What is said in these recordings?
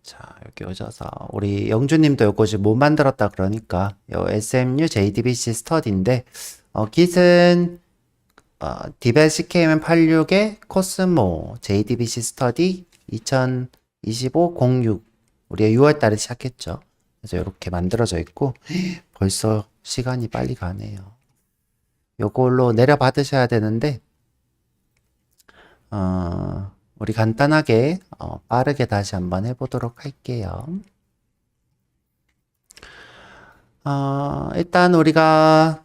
자, 여기 오셔서 우리 영주님도 요거 지금 못 만들었다 그러니까 요 SMU JDBC 스터디인데 kit은 디벨 CKM 86의 코스모 JDBC 스터디 2025-06 우리가 6월 달에 시작했죠. 그래서 이렇게 만들어져 있고 벌써 시간이 빨리 가네요. 요걸로 내려 받으셔야 되는데 우리 간단하게 빠르게 다시 한번 해보도록 할게요. 일단 우리가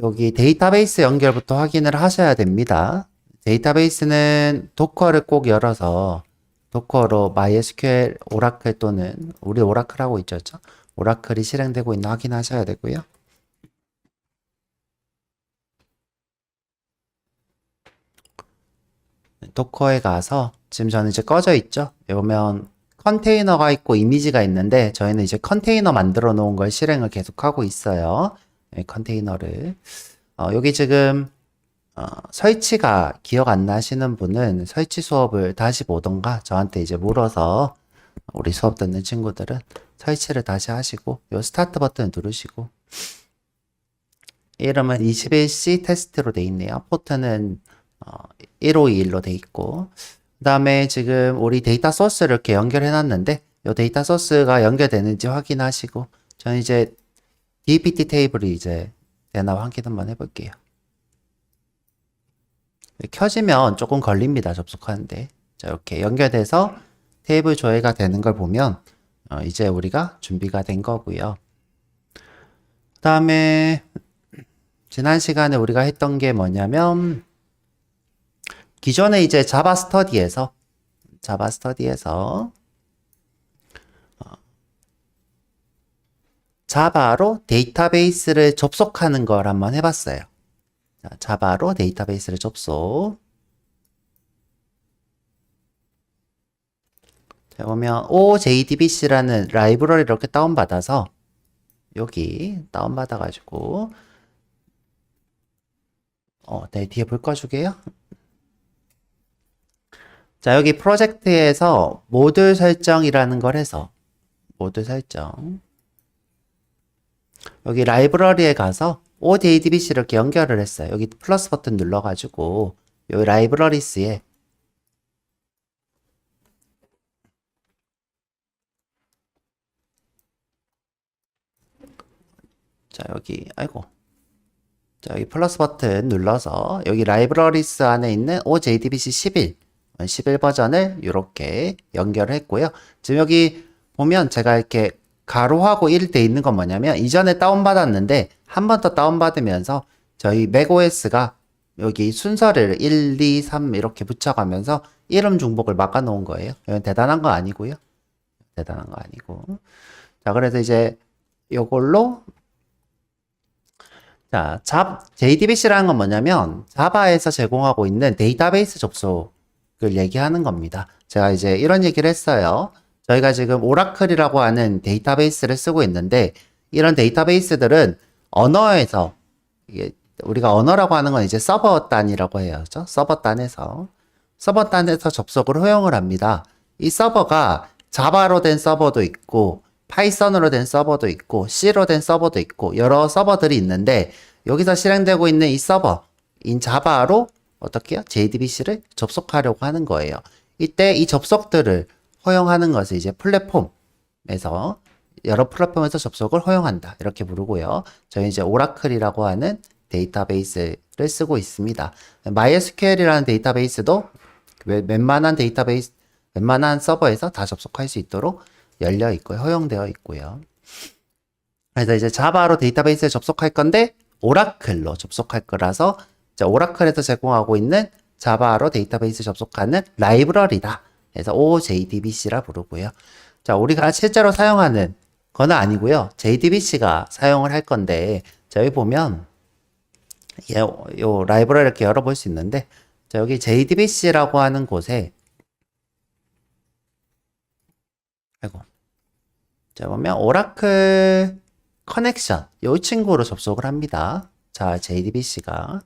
여기 데이터베이스 연결부터 확인을 하셔야 됩니다. 데이터베이스는 도커를 꼭 열어서 도커로 MySQL, 오라클 또는 우리 오라클 하고 있죠. 오라클이 실행되고 있나 확인하셔야 되고요. 도커에 가서 지금 저는 이제 꺼져 있죠. 보면 컨테이너가 있고 이미지가 있는데 저희는 이제 컨테이너 만들어 놓은 걸 실행을 계속 하고 있어요. 컨테이너를 여기 지금 설치가 기억 안 나시는 분은 설치 수업을 다시 보던가 저한테 이제 물어서 우리 수업 듣는 친구들은 설치를 다시 하시고 요 스타트 버튼 누르시고 이름은 21C 테스트로 돼 있네요. 포트는 1521로 돼 있고 그 다음에 지금 우리 데이터 소스를 이렇게 연결해 놨는데 이 데이터 소스가 연결되는지 확인하시고 저는 이제 DPT 테이블이 이제 되나 확인 한번 해볼게요. 켜지면 조금 걸립니다. 접속하는데 자 이렇게 연결돼서 테이블 조회가 되는 걸 보면 이제 우리가 준비가 된 거고요. 그 다음에 지난 시간에 우리가 했던 게 뭐냐면 기존에 이제 자바 스터디에서 자바로 데이터베이스를 접속하는 걸 한번 해봤어요. 자, 자바로 데이터베이스를 접속. 자, 보면 OJDBC라는 라이브러리를 이렇게 다운받아서 여기 다운받아가지고 네, 뒤에 볼 꺼주게요. 자, 여기 프로젝트에서 모듈 설정이라는 걸 해서 모듈 설정 여기 라이브러리에 가서 OJDBC를 이렇게 연결을 했어요. 여기 플러스 버튼 눌러가지고 여기 라이브러리스에 자 여기 아이고 자 여기 플러스 버튼 눌러서 여기 라이브러리스 안에 있는 OJDBC 11 버전을 이렇게 연결을 했고요. 지금 여기 보면 제가 이렇게 가로하고 1 돼 있는 건 뭐냐면 이전에 다운받았는데 한 번 더 다운받으면서 저희 macOS가 여기 순서를 1, 2, 3 이렇게 붙여가면서 이름 중복을 막아 놓은 거예요. 이건 대단한 거 아니고요. 대단한 거 아니고. 자, 그래서 이제 요걸로 자, JDBC라는 건 뭐냐면 자바에서 제공하고 있는 데이터베이스 접속을 얘기하는 겁니다. 제가 이제 이런 얘기를 했어요. 저희가 지금 오라클이라고 하는 데이터베이스를 쓰고 있는데 이런 데이터베이스들은 언어에서 이게 우리가 언어라고 하는 건 이제 서버 단이라고 해요. 그렇죠? 서버 단에서 접속을 허용을 합니다. 이 서버가 자바로 된 서버도 있고 파이썬으로 된 서버도 있고 C로 된 서버도 있고 여러 서버들이 있는데 여기서 실행되고 있는 이 서버인 자바로 어떻게 해요? JDBC를 접속하려고 하는 거예요. 이때 이 접속들을 허용하는 것을 이제 플랫폼에서 여러 플랫폼에서 접속을 허용한다 이렇게 부르고요. 저희 이제 오라클이라고 하는 데이터베이스를 쓰고 있습니다. MySQL이라는 데이터베이스도 웬만한 서버에서 다 접속할 수 있도록 열려 있고요. 허용되어 있고요. 그래서 이제 자바로 데이터베이스에 접속할 건데 오라클로 접속할 거라서 오라클에서 제공하고 있는 자바로 데이터베이스 접속하는 라이브러리다. 그래서 OJDBC라 부르고요. 자, 우리가 실제로 사용하는 건 아니고요. JDBC가 사용을 할 건데 자, 여기 보면 요 라이브러리 이렇게 열어볼 수 있는데 자, 여기 JDBC라고 하는 곳에 아이고 자, 보면 오라클 커넥션 이 친구로 접속을 합니다. 자, JDBC가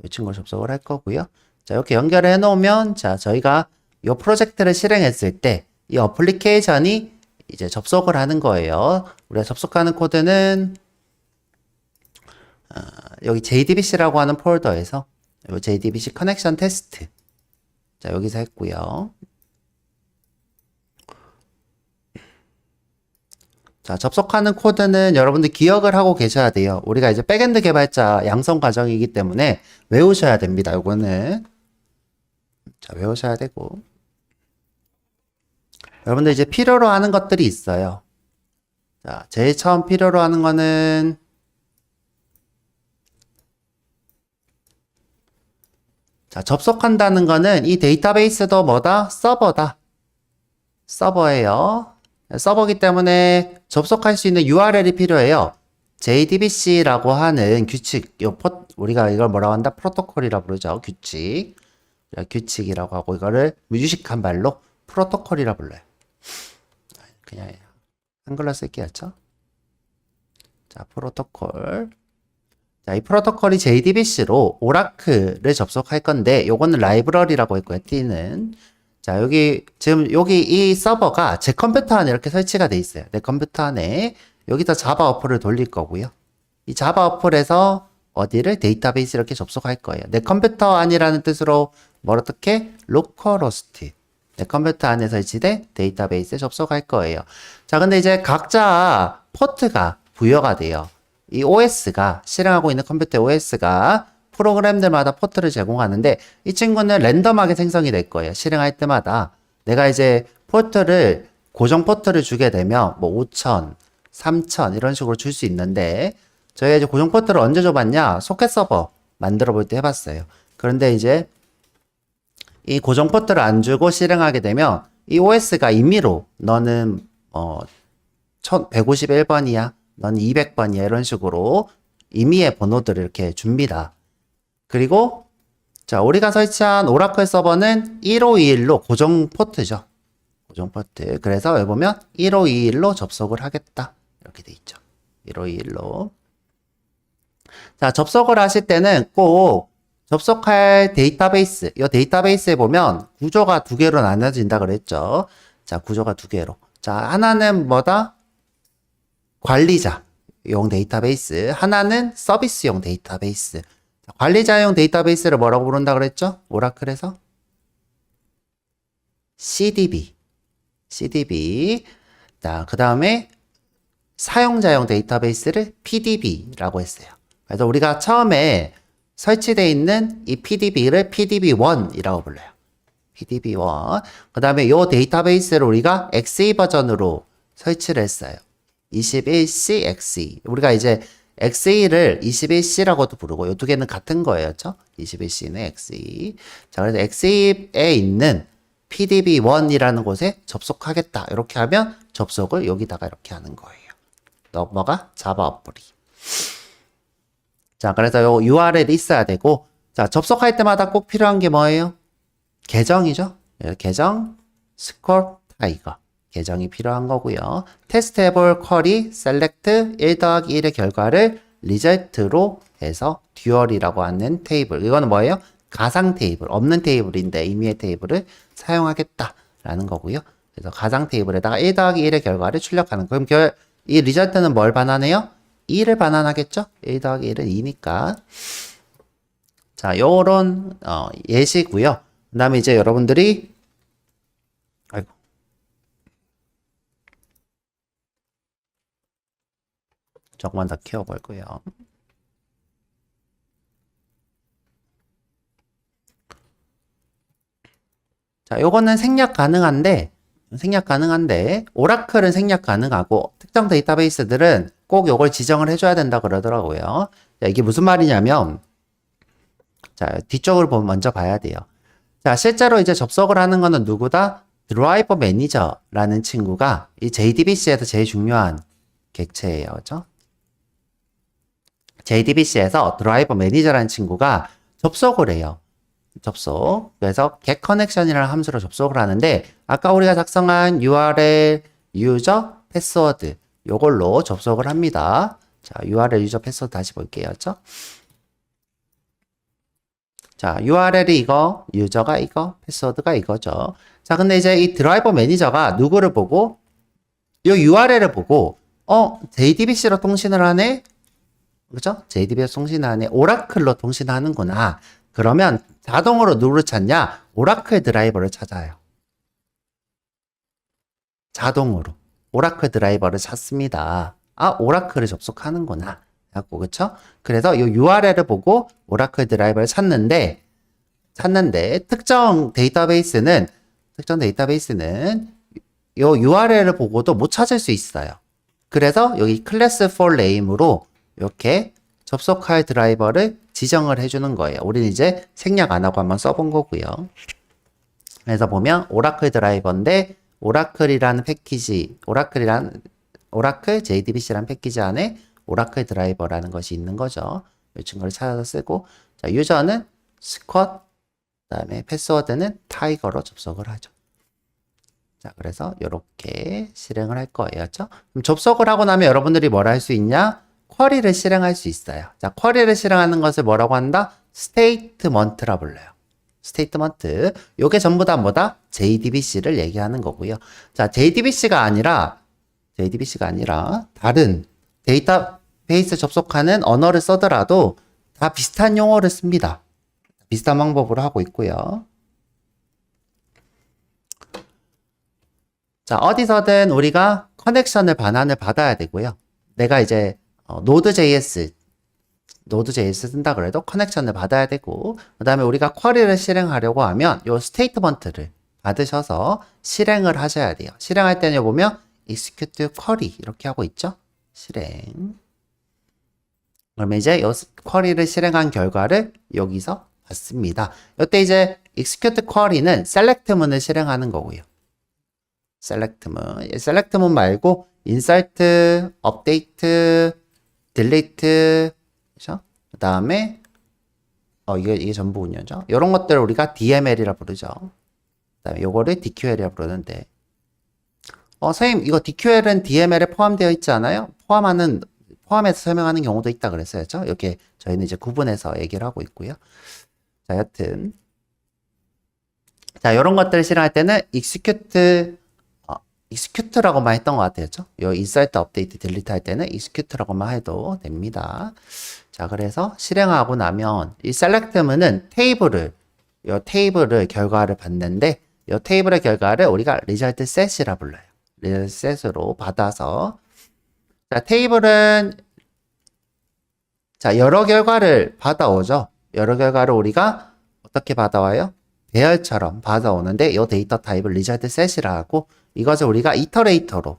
이 친구로 접속을 할 거고요. 자, 이렇게 연결해 놓으면 자, 저희가 이 프로젝트를 실행했을 때 이 어플리케이션이 이제 접속을 하는 거예요. 우리가 접속하는 코드는 여기 JDBC라고 하는 폴더에서 이 JDBC 커넥션 테스트, 자 여기서 했고요. 자, 접속하는 코드는 여러분들 기억을 하고 계셔야 돼요. 우리가 이제 백엔드 개발자 양성 과정이기 때문에 외우셔야 됩니다. 요거는. 자, 외우셔야 되고. 여러분들 이제 필요로 하는 것들이 있어요. 자, 제일 처음 필요로 하는 거는 자, 접속한다는 거는 이 데이터베이스도 뭐다? 서버다. 서버예요. 서버기 때문에 접속할 수 있는 URL이 필요해요. JDBC라고 하는 규칙, 우리가 이걸 뭐라고 한다? 프로토콜이라고 부르죠. 규칙. 규칙이라고 하고 이거를 무유식한 말로 프로토콜이라 불러요. 그냥 한글로 쓸게요. 자, 프로토콜. 자, 이 프로토콜이 JDBC로 오라클을 접속할 건데 요거는 라이브러리라고 했고요. T는. 자, 지금 이 서버가 제 컴퓨터 안에 이렇게 설치가 돼 있어요. 내 컴퓨터 안에 여기다 자바 어플을 돌릴 거고요. 이 자바 어플에서 어디를 데이터베이스 이렇게 접속할 거예요. 내 컴퓨터 안이라는 뜻으로 어떻게? 로컬호스트. 내 컴퓨터 안에 설치된 데이터베이스에 접속할 거예요. 자, 근데 이제 각자 포트가 부여가 돼요. 이 OS가, 실행하고 있는 컴퓨터 OS가 프로그램들마다 포트를 제공하는데 이 친구는 랜덤하게 생성이 될 거예요. 실행할 때마다. 내가 이제 고정 포트를 주게 되면 뭐 5000, 3000 이런 식으로 줄 수 있는데 저희가 이제 고정 포트를 언제 줘봤냐? 소켓 서버 만들어 볼 때 해봤어요. 그런데 이제 이 고정 포트를 안 주고 실행하게 되면 이 OS가 임의로 너는 151번이야. 넌 200번이야. 이런 식으로 임의의 번호들을 이렇게 줍니다. 그리고 자, 우리가 설치한 오라클 서버는 1521로 고정 포트죠. 고정 포트. 그래서 여기 보면 1521로 접속을 하겠다. 이렇게 돼 있죠. 1521로. 자, 접속을 하실 때는 꼭 접속할 데이터베이스, 이 데이터베이스에 보면 구조가 두 개로 나눠진다 그랬죠. 자, 구조가 두 개로. 자, 하나는 뭐다? 관리자용 데이터베이스. 하나는 서비스용 데이터베이스. 관리자용 데이터베이스를 뭐라고 부른다 그랬죠? 오라클에서? CDB. 자, 그 다음에 사용자용 데이터베이스를 PDB라고 했어요. 그래서 우리가 처음에 설치되어 있는 이 PDB를 PDB1이라고 불러요. PDB1. 그 다음에 이 데이터베이스를 우리가 XE 버전으로 설치를 했어요. 21C XE. 우리가 이제 XE를 21C라고도 부르고 이 두 개는 같은 거예요. 그렇죠? 21C는 XE. 자, 그래서 XE에 있는 PDB1이라는 곳에 접속하겠다. 이렇게 하면 접속을 여기다가 이렇게 하는 거예요. 뭐가? 자바 어플이. 자, 그래서 요 URL이 있어야 되고, 자, 접속할 때마다 꼭 필요한 게 뭐예요? 계정이죠? 계정, 스콜, 타이거. 계정이 필요한 거고요. 테스트해볼 쿼리, 셀렉트 1-1의 결과를 리절트로 해서 듀얼이라고 하는 테이블. 이거는 뭐예요? 가상 테이블. 없는 테이블인데 임의의 테이블을 사용하겠다라는 거고요. 그래서 가상 테이블에다가 1-1의 결과를 출력하는 거예요. 그럼 이 리절트는 뭘 반환해요? 2를 반환하겠죠? 1-1은 2니까. 자, 요런 예시고요. 그 다음에 이제 여러분들이 조금만 더 키워볼 거예요. 자, 요거는 생략 가능한데 오라클은 생략 가능하고 특정 데이터베이스들은 꼭 요걸 지정을 해줘야 된다 그러더라고요. 자, 이게 무슨 말이냐면 자, 뒤쪽을 먼저 봐야 돼요. 자, 실제로 이제 접속을 하는 거는 누구다? 드라이버 매니저라는 친구가 이 JDBC에서 제일 중요한 객체예요. 그죠? JDBC에서 드라이버 매니저라는 친구가 접속을 해요. 그래서 get connection이라는 함수로 접속을 하는데 아까 우리가 작성한 URL, 유저, 패스워드 요걸로 접속을 합니다. 자, URL, 유저, 패스워드 다시 볼게요. 그렇죠? 자, URL이 이거, 유저가 이거, 패스워드가 이거죠. 자, 근데 이제 이 드라이버 매니저가 누구를 보고, 이 URL을 보고, JDBC로 통신을 하네? 그죠? JDBC로 통신하네. 오라클로 통신하는구나. 그러면 자동으로 누구를 찾냐? 오라클 드라이버를 찾아요. 자동으로. 오라클 드라이버를 찾습니다. 아, 오라클을 접속하는구나. 하고, 그쵸? 그래서 이 URL을 보고 오라클 드라이버를 찾는데 특정 데이터베이스는 이 URL을 보고도 못 찾을 수 있어요. 그래서 여기 클래스 for name으로 이렇게 접속할 드라이버를 지정을 해주는 거예요. 우리는 이제 생략 안 하고 한번 써본 거고요. 그래서 보면 오라클 드라이버인데 오라클이라는 패키지, 오라클 JDBC라는 패키지 안에 오라클 드라이버라는 것이 있는 거죠. 이 친구를 찾아서 쓰고, 자, 유저는 스쿼트, 그다음에 패스워드는 타이거로 접속을 하죠. 자, 그래서 이렇게 실행을 할 거예요. 그렇죠? 그럼 접속을 하고 나면 여러분들이 뭘 할 수 있냐? 쿼리를 실행할 수 있어요. 자, 쿼리를 실행하는 것을 뭐라고 한다? 스테이트먼트라 불러요. 스테이트먼트. 요게 전부 다 뭐다? JDBC를 얘기하는 거고요. 자, JDBC가 아니라 다른 데이터베이스 접속하는 언어를 써더라도 다 비슷한 용어를 씁니다. 비슷한 방법으로 하고 있고요. 자, 어디서든 우리가 커넥션을 반환을 받아야 되고요. 내가 이제 Node.js 쓴다 그래도 커넥션을 받아야 되고, 그 다음에 우리가 쿼리를 실행하려고 하면 요 스테이트먼트를 받으셔서 실행을 하셔야 돼요. 실행할 때는 보면 execute query 이렇게 하고 있죠. 실행. 그러면 이제 요 쿼리를 실행한 결과를 여기서 받습니다. 이때 이제 execute query는 select문을 실행하는 거고요. select문 말고 insert, update, delete, 그죠? 그 다음에 이게 전부군요죠. 이런 것들을 우리가 DML이라 부르죠. 그 다음에 요거를 DQL이라 부르는데, 선생님 이거 DQL은 DML에 포함되어 있지 않아요? 포함해서 설명하는 경우도 있다 그랬어요. 이렇게 저희는 이제 구분해서 얘기를 하고 있고요. 자, 여튼 자, 이런 것들을 실행할 때는 execute라고만 했던 것 같아요. 요 insert, update, delete 할 때는 execute라고만 해도 됩니다. 자, 그래서 실행하고 나면 이 select문은 요 테이블을 결과를 받는데, 요 테이블의 결과를 우리가 result set이라 불러요. result set으로 받아서, 자, 테이블은 자, 여러 결과를 받아오죠. 여러 결과를 우리가 어떻게 받아와요? 배열처럼 받아오는데 이 데이터 타입을 result set이라 하고, 이것을 우리가 이터레이터로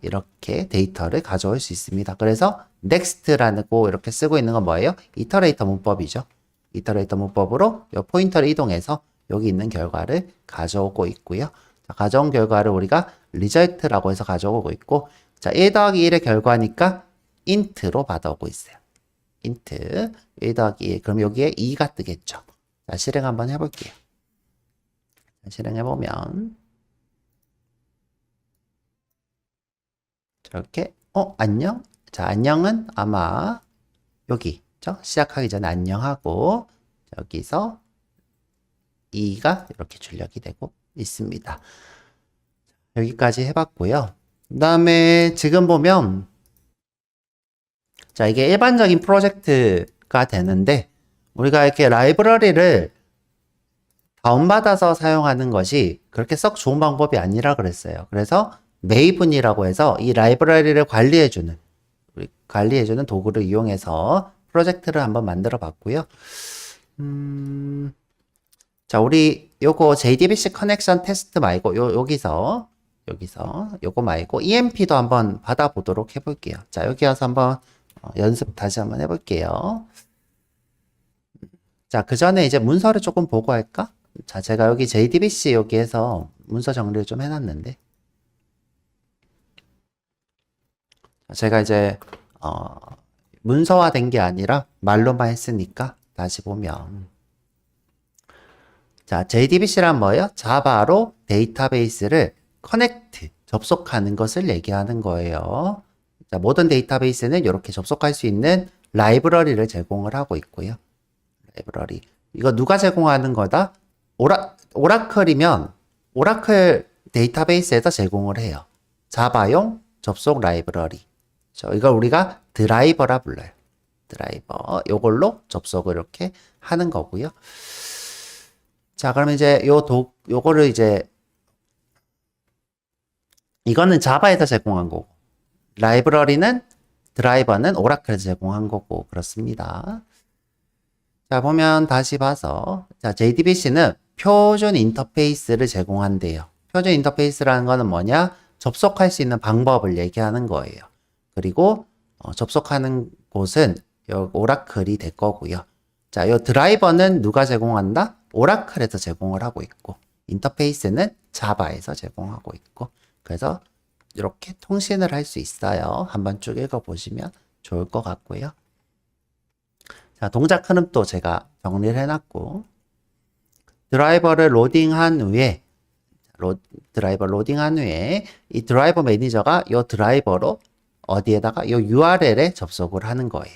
이렇게 데이터를 가져올 수 있습니다. 그래서 next라고 이렇게 쓰고 있는 건 뭐예요? 이터레이터 문법이죠. 이터레이터 문법으로 이 포인터를 이동해서 여기 있는 결과를 가져오고 있고요. 자, 가져온 결과를 우리가 result라고 해서 가져오고 있고, 자, 1 더하기 1의 결과니까 int로 받아오고 있어요. int 1 더하기 1. 그럼 여기에 2가 뜨겠죠. 자, 실행 한번 해볼게요. 실행해보면 저렇게 안녕? 자, 안녕은 아마 여기 시작하기 전에 안녕하고 여기서 2가 이렇게 출력이 되고 있습니다. 여기까지 해봤고요. 그 다음에 지금 보면 자, 이게 일반적인 프로젝트가 되는데 우리가 이렇게 라이브러리를 다운받아서 사용하는 것이 그렇게 썩 좋은 방법이 아니라 그랬어요. 그래서 메이븐이라고 해서 이 라이브러리를 관리해주는 도구를 이용해서 프로젝트를 한번 만들어 봤고요. 자, 우리 요거 JDBC 커넥션 테스트 말고 여기서 요거 말고 EMP도 한번 받아보도록 해볼게요. 자, 여기 와서 한번 연습 다시 한번 해볼게요. 자, 그 전에 이제 문서를 조금 보고 할까? 자, 제가 여기 JDBC 여기에서 문서 정리를 좀 해놨는데, 제가 이제 문서화된 게 아니라 말로만 했으니까 다시 보면, 자, JDBC란 뭐예요? 자바로 데이터베이스를 커넥트, 접속하는 것을 얘기하는 거예요. 자, 모든 데이터베이스는 이렇게 접속할 수 있는 라이브러리를 제공을 하고 있고요. 라이브러리. 이거 누가 제공하는 거다? 오라클이면 오라클 데이터베이스에서 제공을 해요. 자바용 접속 라이브러리. 이걸 우리가 드라이버라 불러요. 드라이버. 요걸로 접속을 이렇게 하는 거고요. 자, 그러면 이제 요거를 이제 이거는 자바에서 제공한 거고, 드라이버는 오라클에서 제공한 거고, 그렇습니다. 자, 보면 다시 봐서, 자, JDBC는 표준 인터페이스를 제공한대요. 표준 인터페이스라는 거는 뭐냐? 접속할 수 있는 방법을 얘기하는 거예요. 그리고 접속하는 곳은 요 오라클이 될 거고요. 자, 요 드라이버는 누가 제공한다? 오라클에서 제공을 하고 있고, 인터페이스는 자바에서 제공하고 있고, 그래서 이렇게 통신을 할 수 있어요. 한번 쭉 읽어보시면 좋을 것 같고요. 자, 동작 흐름도 제가 정리를 해놨고, 드라이버를 로딩한 후에 이 드라이버 매니저가 이 드라이버로 어디에다가 이 URL에 접속을 하는 거예요.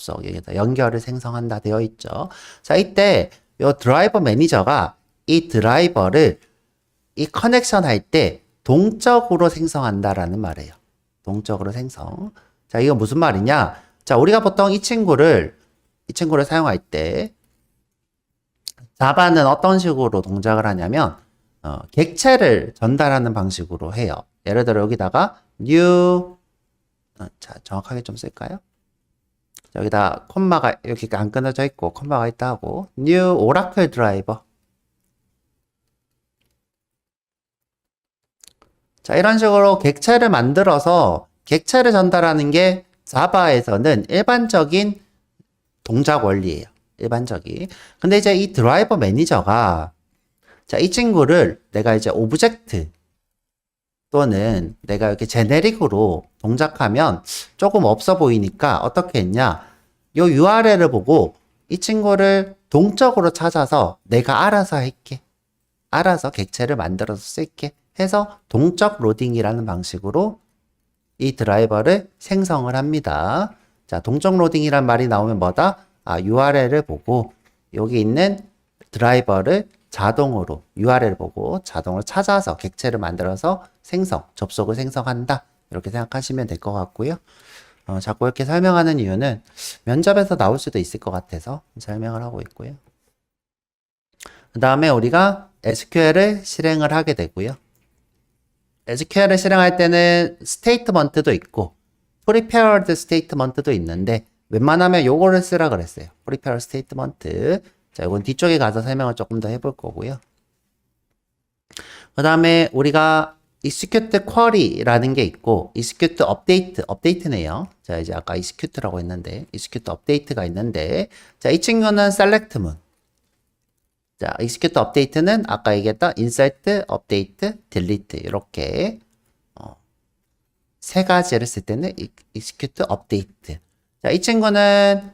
여기다 연결을 생성한다 되어 있죠. 자, 이때 이 드라이버 매니저가 이 드라이버를 이 커넥션 할 때 동적으로 생성한다라는 말이에요. 동적으로 생성. 자, 이거 무슨 말이냐? 자, 우리가 보통 이 친구를 사용할 때 자바는 어떤 식으로 동작을 하냐면 객체를 전달하는 방식으로 해요. 예를 들어 여기다가 new 자, 정확하게 좀 쓸까요? 여기다 콤마가 이렇게 안 끊어져 있고 콤마가 있다 하고 new 오라클 드라이버. 자, 이런 식으로 객체를 만들어서 객체를 전달하는 게 자바에서는 일반적인 동작 원리예요. 일반적인. 근데 이제 이 드라이버 매니저가 자, 이 친구를 내가 이제 오브젝트 또는 내가 이렇게 제네릭으로 동작하면 조금 없어 보이니까 어떻게 했냐? 요 URL을 보고 이 친구를 동적으로 찾아서 내가 알아서 할게. 알아서 객체를 만들어서 쓸게. 해서 동적 로딩이라는 방식으로 이 드라이버를 생성을 합니다. 자, 동적 로딩이란 말이 나오면 뭐다? URL을 보고 여기 있는 드라이버를 자동으로 URL을 보고 자동으로 찾아서 객체를 만들어서 접속을 생성한다. 이렇게 생각하시면 될 것 같고요. 자꾸 이렇게 설명하는 이유는 면접에서 나올 수도 있을 것 같아서 설명을 하고 있고요. 그 다음에 우리가 SQL을 실행을 하게 되고요. SQL을 실행할 때는 스테이트먼트도 있고 prepared 스테이트먼트도 있는데 웬만하면 요거를 쓰라 그랬어요. prepared 스테이트먼트. 자, 이건 뒤쪽에 가서 설명을 조금 더 해볼 거고요. 그 다음에 우리가 execute query라는 게 있고 execute update네요. 자, 이제 아까 execute라고 했는데 execute update가 있는데 자, 이 친구는 select문. 자, execute update는 아까 얘기했던 insert, update, delete 이렇게 세 가지를 쓸 때는 execute update. 자, 이 친구는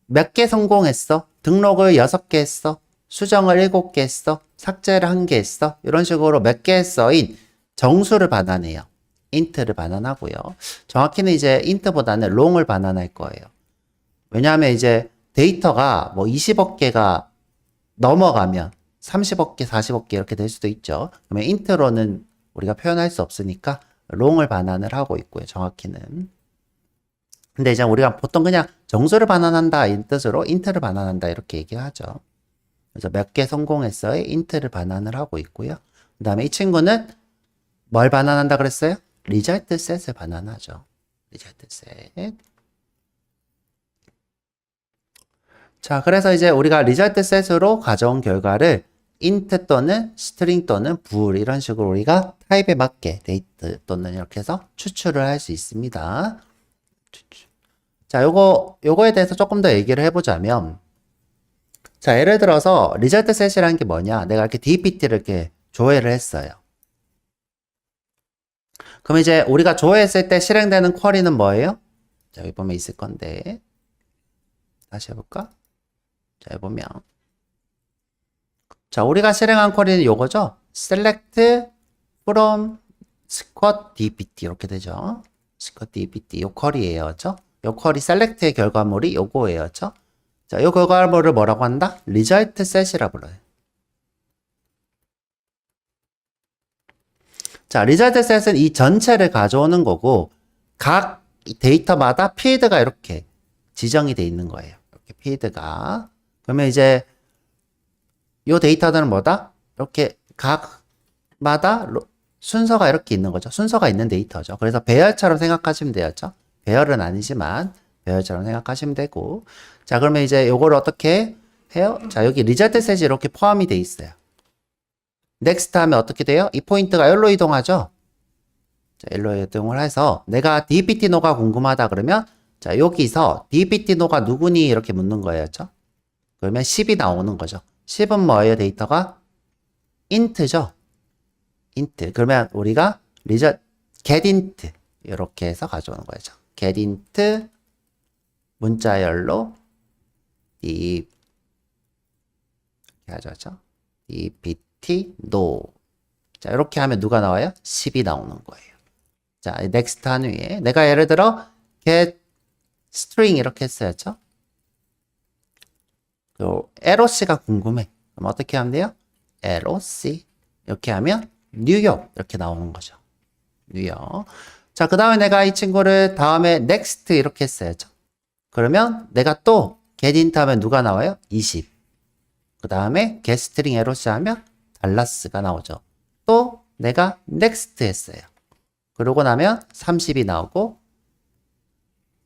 몇 개 성공했어? 등록을 6개 했어? 수정을 7개 했어? 삭제를 1개 했어? 이런 식으로 몇 개 써인 정수를 반환해요. int를 반환하고요. 정확히는 이제 int보다는 long을 반환할 거예요. 왜냐하면 이제 데이터가 뭐 20억 개가 넘어가면 30억 개, 40억 개 이렇게 될 수도 있죠. 그러면 int로는 우리가 표현할 수 없으니까 long을 반환을 하고 있고요. 정확히는. 근데 이제 우리가 보통 그냥 정수를 반환한다 이 뜻으로 int를 반환한다 이렇게 얘기하죠. 그래서 몇 개 성공했어의 int를 반환을 하고 있고요. 그 다음에 이 친구는 뭘 반환한다 그랬어요? result set을 반환하죠. result set. 자, 그래서 이제 우리가 result set으로 가져온 결과를 int 또는 string 또는 bool 이런 식으로 우리가 타입에 맞게 데이트 또는 이렇게 해서 추출을 할 수 있습니다. 자, 요거에 대해서 조금 더 얘기를 해보자면, 자, 예를 들어서 result set이라는 게 뭐냐? 내가 이렇게 DPT를 이렇게 조회를 했어요. 그럼 이제 우리가 조회했을 때 실행되는 쿼리는 뭐예요? 자, 여기 보면 있을 건데 다시 해볼까? 자, 여기 보면 자, 우리가 실행한 쿼리는 요거죠? select from squat dpt 이렇게 되죠. squat dpt 요 쿼리예요. 그렇죠? 요 쿼리 select의 결과물이 요거예요. 그렇죠? 자, 요 결과물을 뭐라고 한다? result set이라 불러요. 자, result set은 이 전체를 가져오는 거고, 각 데이터마다 필드가 이렇게 지정이 돼 있는 거예요. 이렇게 필드가. 그러면 이제 요 데이터들은 뭐다? 이렇게 각마다 순서가 이렇게 있는 거죠. 순서가 있는 데이터죠. 그래서 배열처럼 생각하시면 되었죠. 배열은 아니지만 배열처럼 생각하시면 되고. 자, 그러면 이제 요걸 어떻게 해요? 자, 여기 리저트 셋이 이렇게 포함이 돼 있어요. 넥스트 하면 어떻게 돼요? 이 포인트가 여기로 이동하죠. 자, 여기로 이동을 해서 내가 DPT 노가 궁금하다 그러면 자, 여기서 DPT 노가 누구니 이렇게 묻는 거예요. 그렇죠? 그러면 10이 나오는 거죠. 10은 뭐예요? 데이터가 int죠. int. 그러면 우리가 get int 이렇게 해서 가져오는 거죠. get int 문자열로 이렇게 가져왔죠. dpt no. 자, 이렇게 하면 누가 나와요? 10이 나오는 거예요. 자, next 한 위에 내가 예를 들어 get string 이렇게 했어야죠. LOC가 궁금해. 그럼 어떻게 하면 돼요? LOC 이렇게 하면 뉴욕 이렇게 나오는 거죠. 뉴욕. 자, 그 다음에 내가 이 친구를 다음에 next 이렇게 했어야죠. 그러면 내가 또 get int 하면 누가 나와요? 20. 그 다음에 get string LOC 하면 달라스가 나오죠. 또 내가 next 했어요. 그러고 나면 30이 나오고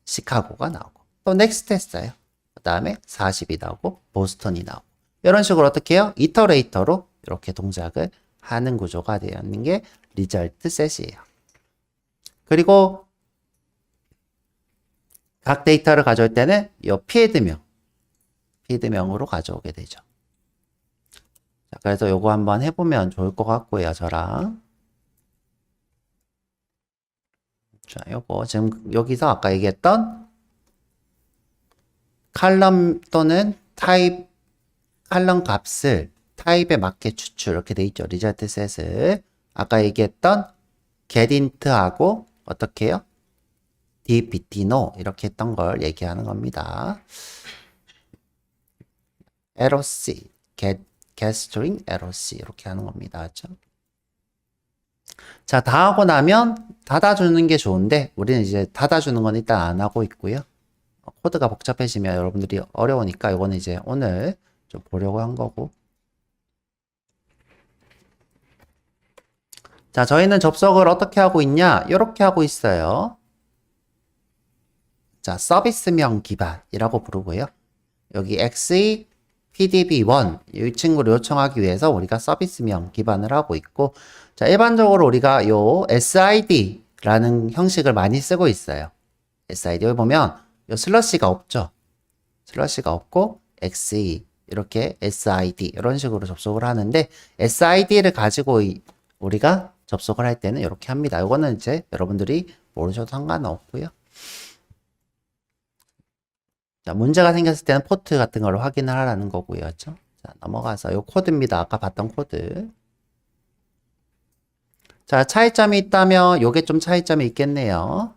시카고가 나오고 또 next 했어요. 그 다음에 40이 나오고 보스턴이 나오고 이런 식으로 어떻게 해요? 이터레이터로 이렇게 동작을 하는 구조가 되어 있는 게 리절트 셋이에요. 그리고 각 데이터를 가져올 때는 이 필드명으로 가져오게 되죠. 자, 그래서 요거 한번 해보면 좋을 것 같고요, 저랑. 자, 요거 지금 여기서 아까 얘기했던 칼럼 또는 타입 칼럼 값을 타입에 맞게 추출 이렇게 돼 있죠. 리저트 셋을 아까 얘기했던 getInt하고 어떻게 해요? dpt no 이렇게 했던 걸 얘기하는 겁니다. LOC getString LOC 이렇게 하는 겁니다. 그렇죠? 자, 다 하고 나면 닫아주는 게 좋은데 우리는 이제 닫아주는 건 일단 안 하고 있고요. 코드가 복잡해지면 여러분들이 어려우니까 이거는 이제 오늘 좀 보려고 한 거고. 자, 저희는 접속을 어떻게 하고 있냐? 이렇게 하고 있어요. 자, 서비스명 기반이라고 부르고요. 여기 XE PDB1 이 친구를 요청하기 위해서 우리가 서비스명 기반을 하고 있고, 자, 일반적으로 우리가 요 SID라는 형식을 많이 쓰고 있어요. SID 여기 보면 요 슬러시가 없죠. 슬러시가 없고 XE 이렇게 SID 이런 식으로 접속을 하는데 SID를 가지고 우리가 접속을 할 때는 이렇게 합니다. 이거는 이제 여러분들이 모르셔도 상관없고요. 자, 문제가 생겼을 때는 포트 같은 걸 확인을 하라는 거고요. 그렇죠? 자, 넘어가서 요 코드입니다. 아까 봤던 코드. 자, 차이점이 있다면 요게 좀 차이점이 있겠네요.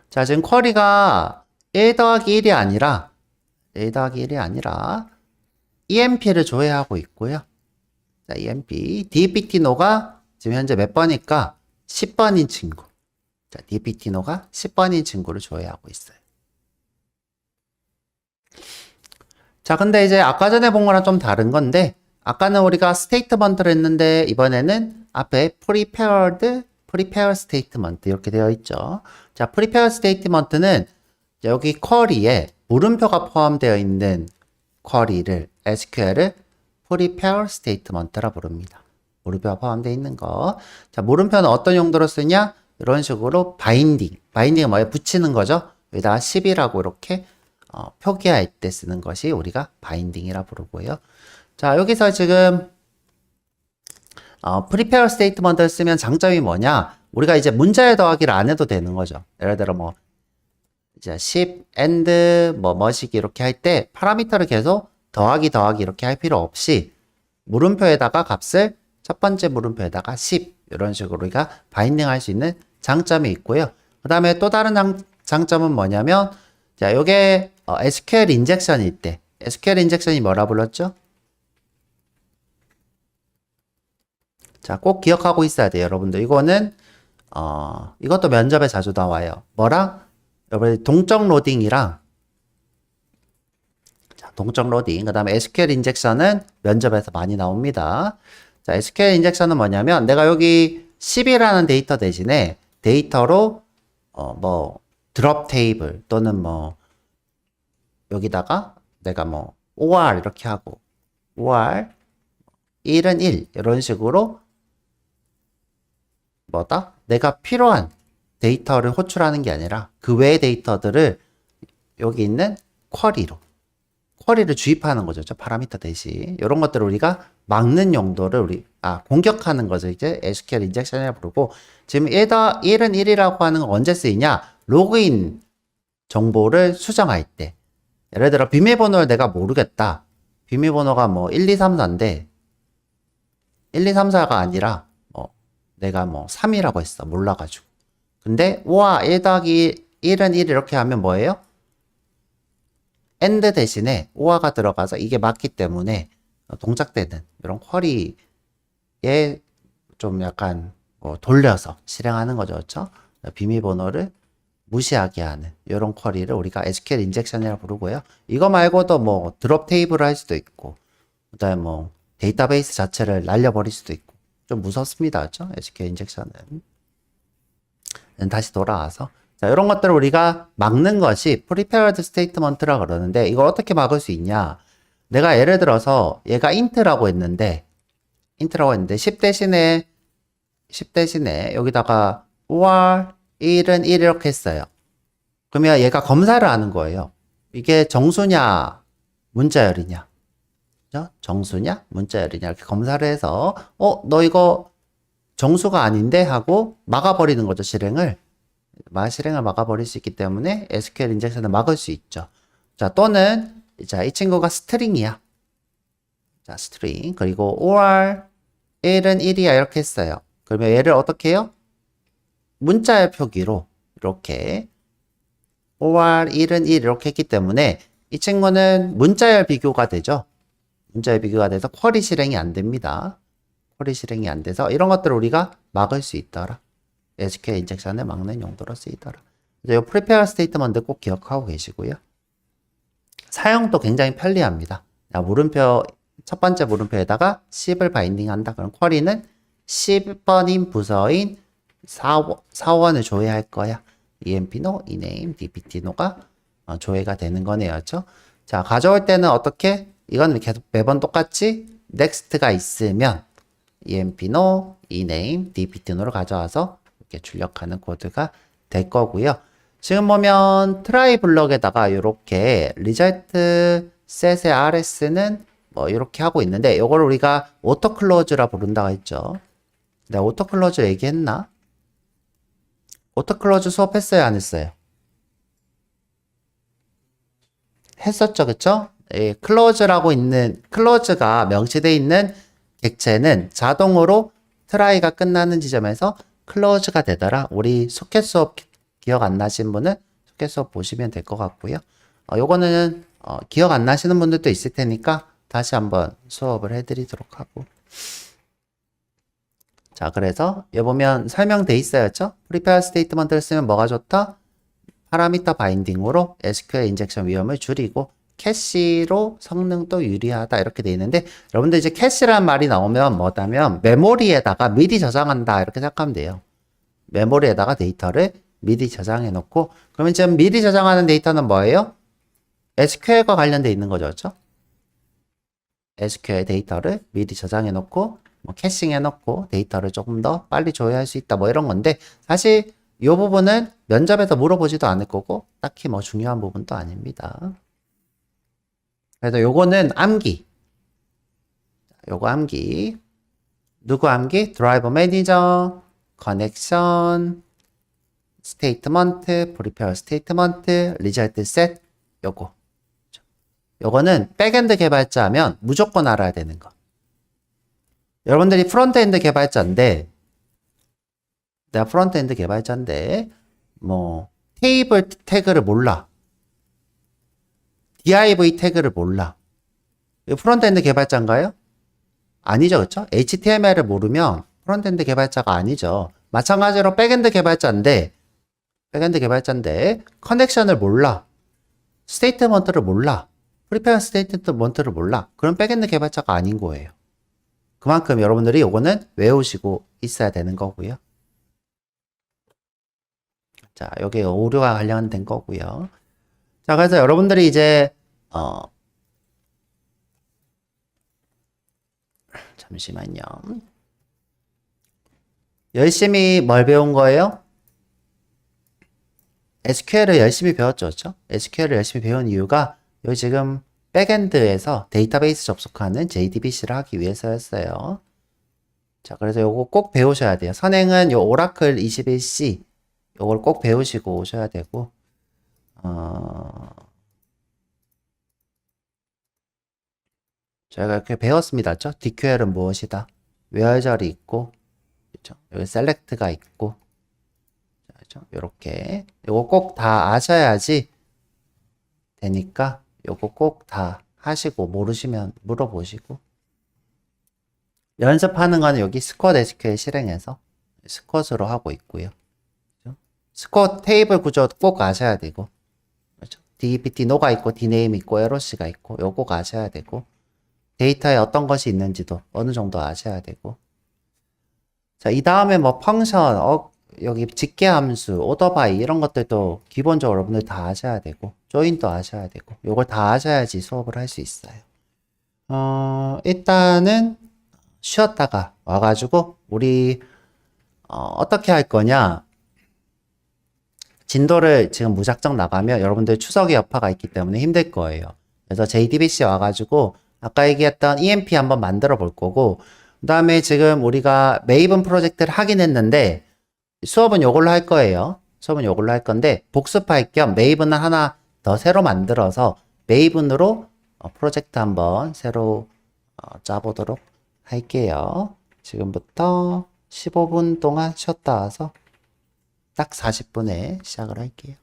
자, 지금 쿼리가 1 더하기 1이 아니라 EMP를 조회하고 있고요. 자, EMP. DPT 노가 지금 현재 몇 번일까? 10번인 친구. 자, DPT 노가 10번인 친구를 조회하고 있어요. 자, 근데 이제 아까 전에 본 거랑 좀 다른 건데, 아까는 우리가 스테이트먼트를 했는데, 이번에는 앞에 prepared statement 이렇게 되어 있죠. 자, prepared statement는 여기 쿼리에 물음표가 포함되어 있는 쿼리를 SQL을 prepare statement라 부릅니다. 물음표가 포함되어 있는 거. 자, 물음표는 어떤 용도로 쓰냐? 이런 식으로 바인딩은 뭐예요? 붙이는 거죠. 여기다가 10이라고 이렇게 표기할 때 쓰는 것이 우리가 바인딩이라 부르고요. 자, 여기서 지금 prepare statement를 쓰면 장점이 뭐냐? 우리가 이제 문자에 더하기를 안 해도 되는 거죠. 예를 들어 뭐 이제 10 and 뭐시기 이렇게 할 때 파라미터를 계속 더하기 이렇게 할 필요 없이 물음표에다가 값을 첫 번째 물음표에다가 10 이런 식으로 우리가 바인딩 할 수 있는 장점이 있고요. 그 다음에 또 다른 장점은 뭐냐면 자, 요게 SQL 인젝션일 때, SQL 인젝션이 뭐라 불렀죠? 자, 꼭 기억하고 있어야 돼요, 여러분들. 이거는, 이것도 면접에 자주 나와요. 뭐랑? 여러분, 동적 로딩이랑, 자, 동적 로딩. 그 다음에 SQL 인젝션은 면접에서 많이 나옵니다. 자, SQL 인젝션은 뭐냐면, 내가 여기 10이라는 데이터 대신에 데이터로, 드롭 테이블 또는 여기다가 내가 OR 이렇게 하고, OR, 1은 1, 이런 식으로 내가 필요한 데이터를 호출하는 게 아니라 그 외의 데이터들을 여기 있는 쿼리를 주입하는 거죠. 파라미터 대신. 이런 것들을 우리가 막는 용도를 공격하는 거죠. 이제 SQL 인젝션이라고 부르고, 지금 1은 1이라고 하는 건 언제 쓰이냐? 로그인 정보를 수정할 때. 예를 들어 비밀번호를 내가 모르겠다. 비밀번호가 1, 2, 3, 4인데 1, 2, 3, 4가 아니라 내가 3이라고 했어. 몰라가지고. 근데 우와 1 더하기 1은 1 이렇게 하면 뭐예요? AND 대신에 우와가 들어가서 이게 맞기 때문에 동작되는 이런 쿼리에 좀 약간 돌려서 실행하는 거죠. 그렇죠? 비밀번호를 무시하게 하는 이런 쿼리를 우리가 SQL 인젝션이라고 부르고요. 이거 말고도 드롭 테이블을 할 수도 있고, 그다음에 데이터베이스 자체를 날려버릴 수도 있고, 좀 무섭습니다. 그렇죠? SQL 인젝션은. 다시 돌아와서, 자, 이런 것들을 우리가 막는 것이 prepared statement라 그러는데, 이걸 어떻게 막을 수 있냐? 내가 예를 들어서 얘가 int라고 했는데 10 대신에 여기다가 or 1은 1 이렇게 했어요. 그러면 얘가 검사를 하는 거예요. 이게 정수냐, 문자열이냐. 그죠? 정수냐, 문자열이냐. 이렇게 검사를 해서, 너 이거 정수가 아닌데? 하고 막아버리는 거죠, 실행을. 실행을 막아버릴 수 있기 때문에 SQL 인젝션을 막을 수 있죠. 자, 또는, 자, 이 친구가 스트링이야. 자, 스트링. 그리고 or 1은 1이야. 이렇게 했어요. 그러면 얘를 어떻게 해요? 문자열 표기로 이렇게 or 1은 1 이렇게 했기 때문에 이 친구는 문자열 비교가 되죠. 문자열 비교가 돼서 쿼리 실행이 안 됩니다. 쿼리 실행이 안 돼서 이런 것들을 우리가 막을 수 있더라. SQL 인젝션을 막는 용도로 쓰이더라. 이 prepare statement 꼭 기억하고 계시고요. 사용도 굉장히 편리합니다. 물음표, 첫 번째 물음표에다가 10을 바인딩한다. 그럼 쿼리는 10번인 부서인 사원을 조회할 거야. empno, ename, dptno가 조회가 되는 거네요. 그렇죠? 자, 가져올 때는 어떻게? 이건 계속 매번 똑같이 next가 있으면 empno, ename, dptno를 가져와서 이렇게 출력하는 코드가 될 거고요. 지금 보면 try 블럭에다가 이렇게 result set의 rs는 이렇게 하고 있는데 이걸 우리가 auto close라 부른다고 했죠. 내가 auto close 얘기했나? auto close 수업했어요, 안 했어요? 했었죠, 그쵸? close가 명시되어 있는 객체는 자동으로 try가 끝나는 지점에서 close가 되더라. 우리 소켓 수업 기억 안 나신 분은 소켓 수업 보시면 될 것 같고요. 요거는 기억 안 나시는 분들도 있을 테니까 다시 한번 수업을 해드리도록 하고. 자, 그래서 여기 보면 설명돼 있어요. 그쵸? prepare statement를 쓰면 뭐가 좋다? 파라미터 바인딩으로 SQL 인젝션 위험을 줄이고 캐시로 성능도 유리하다 이렇게 돼 있는데, 여러분들 이제 캐시라는 말이 나오면 뭐다면 메모리에다가 미리 저장한다 이렇게 생각하면 돼요. 메모리에다가 데이터를 미리 저장해 놓고, 그러면 지금 미리 저장하는 데이터는 뭐예요? SQL과 관련돼 있는 거죠. 그렇죠? SQL 데이터를 미리 저장해 놓고 캐싱해 놓고 데이터를 조금 더 빨리 조회할 수 있다 이런 건데, 사실 이 부분은 면접에서 물어보지도 않을 거고 딱히 중요한 부분도 아닙니다. 그래서 요거는 암기. 요거 암기. 누구 암기? 드라이버 매니저, 커넥션, 스테이트먼트, 프리페어 스테이트먼트, 리절트 셋. 요거는 백엔드 개발자면 무조건 알아야 되는 거. 여러분들이 프론트엔드 개발자인데, 내가 프론트엔드 개발자인데 테이블 태그를 몰라. div 태그를 몰라. 이거 프론트엔드 개발자인가요? 아니죠, 그쵸? HTML을 모르면 프론트엔드 개발자가 아니죠. 마찬가지로 백엔드 개발자인데 커넥션을 몰라. 스테이트먼트를 몰라. 프리페어 스테이트먼트를 몰라. 그럼 백엔드 개발자가 아닌 거예요. 그만큼 여러분들이 요거는 외우시고 있어야 되는 거고요. 자, 요게 오류와 관련된 거고요. 자, 그래서 여러분들이 이제 잠시만요. 열심히 뭘 배운 거예요? SQL을 열심히 배웠죠, 그렇죠? SQL을 열심히 배운 이유가 여기 지금 백엔드에서 데이터베이스 접속하는 JDBC를 하기 위해서였어요. 자, 그래서 요거 꼭 배우셔야 돼요. 선행은 요 오라클 21C 요걸 꼭 배우시고 오셔야 되고 저희가 이렇게 배웠습니다. 그렇죠? DQL은 무엇이다? where절이 있고 그렇죠? 여기 select가 있고 그렇죠? 요렇게 요거 꼭 다 아셔야지 되니까 요거 꼭 다 하시고 모르시면 물어보시고 연습하는 거는 여기 스쿼트 SQL 실행해서 스쿼트로 하고 있고요. 그렇죠? 스쿼트 테이블 구조 꼭 아셔야 되고 그렇죠? DBT 노가 있고 DNAME 있고 LOC가 있고 요거 꼭 아셔야 되고 데이터에 어떤 것이 있는지도 어느 정도 아셔야 되고 자, 이 다음에 뭐 펑션, 여기 집계 함수, 오더바이 이런 것들도 기본적으로 여러분들 다 아셔야 되고 조인도 아셔야 되고 요걸 다 아셔야지 수업을 할 수 있어요. 일단은 쉬었다가 와가지고 우리 어떻게 할 거냐 진도를 지금 무작정 나가면 여러분들 추석의 여파가 있기 때문에 힘들 거예요. 그래서 JDBC 와가지고 아까 얘기했던 EMP 한번 만들어 볼 거고 그 다음에 지금 우리가 메이븐 프로젝트를 하긴 했는데 수업은 요걸로 할 거예요. 수업은 요걸로 할 건데 복습할 겸 메이븐을 하나 더 새로 만들어서 메이븐으로 프로젝트 한번 새로 짜보도록 할게요. 지금부터 15분 동안 쉬었다 와서 딱 40분에 시작을 할게요.